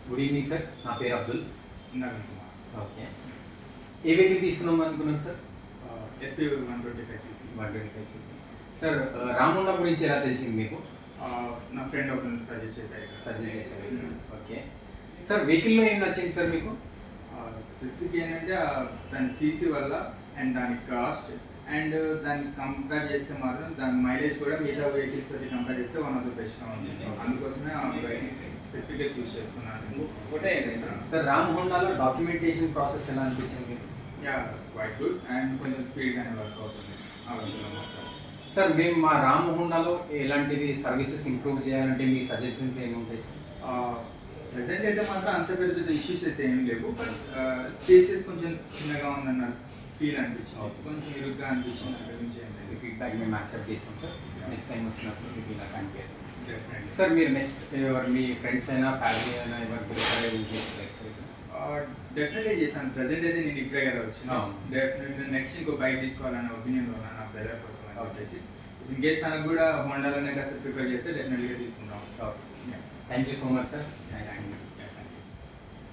Good evening sir, నా పేరు Abdul. Naveen Kumar. Okay, ఏ vehicle తీసుకున్నాం అనుకున్నాను sir? SP 125cc. 125cc. Sir, రామోండా గురించి ఎలా తెలిసింది మీకు? నా ఫ్రెండ్ ఒకరిని సజెస్ట్ చేశారు. ఓకే సార్, వెహికల్లో ఏం నచ్చింది సార్ మీకు? స్పెసిఫిక్ ఏంటంటే దాని సీసీ వల్ల అండ్ దాని కాస్ట్ అండ్ దాన్ని కంపేర్ చేస్తే మాత్రం దాని మైలేజ్ కూడా మిగతా వెహికల్స్ తోటి కంపేర్ చేస్తే వన్ ఆఫ్ ద బెస్ట్గా ఉంది. అందుకోసమే స్పెసిఫిక్గా చూస్ చేసుకున్నాను. సార్, రామ్ హోండాలో డాక్యుమెంటేషన్ ప్రాసెస్ ఎలా అనిపించింది మీకు? యా, క్వైట్ గుడ్ అండ్ కొంచెం స్పీడ్గానే వర్క్ అవుతుంది ఆ విషయంలో మాత్రం. సార్, మేము మా రామ్ హోండాలో ఎలాంటిది సర్వీసెస్ ఇంప్రూవ్ చేయాలంటే మీ సజెషన్స్ ఏముంటాయి? ప్రెసెంట్ అయితే మాత్రం అంత పెద్ద పెద్ద ఇష్యూస్ అయితే ఏం లేవు, బట్ స్పేసెస్ కొంచెం చిన్నగా ఉందన్న ఫీల్ అనిపించింది, కొంచెం ఇరుగ్గా అనిపించింది. అంత గురించి ఏం లేదు. ఫీడ్బ్యాక్ మేము యాక్సెప్ట్ చేస్తాం సార్. నెక్స్ట్ టైం వచ్చినప్పుడు మీకు ఇలా కనిపించారు. డెఫినెట్లీ సార్, మీరు నెక్స్ట్ ఎవరు మీ ఫ్రెండ్స్ అయినా ఫ్యామిలీ అయినా ఎవరికి యూజ్ చేస్తారు? డెఫినెట్లీ చేశాను. ప్రెసెంట్ అయితే నేను ఇప్పుడే కదా వచ్చిన. అవును. డెఫినెట్లీ నెక్స్ట్ ఇంకో బైక్ తీసుకోవాలనే ఒపీనియన్లో ఉన్నాను నా బ్రదర్ కోసం అని చెప్పేసి. ఇన్ కేస్ తనకు కూడా హోండాలోనే కాస్త ప్రిఫర్ చేస్తే డెఫినెట్లీగా తీసుకుంటాం. Thank you so much sir. Nice.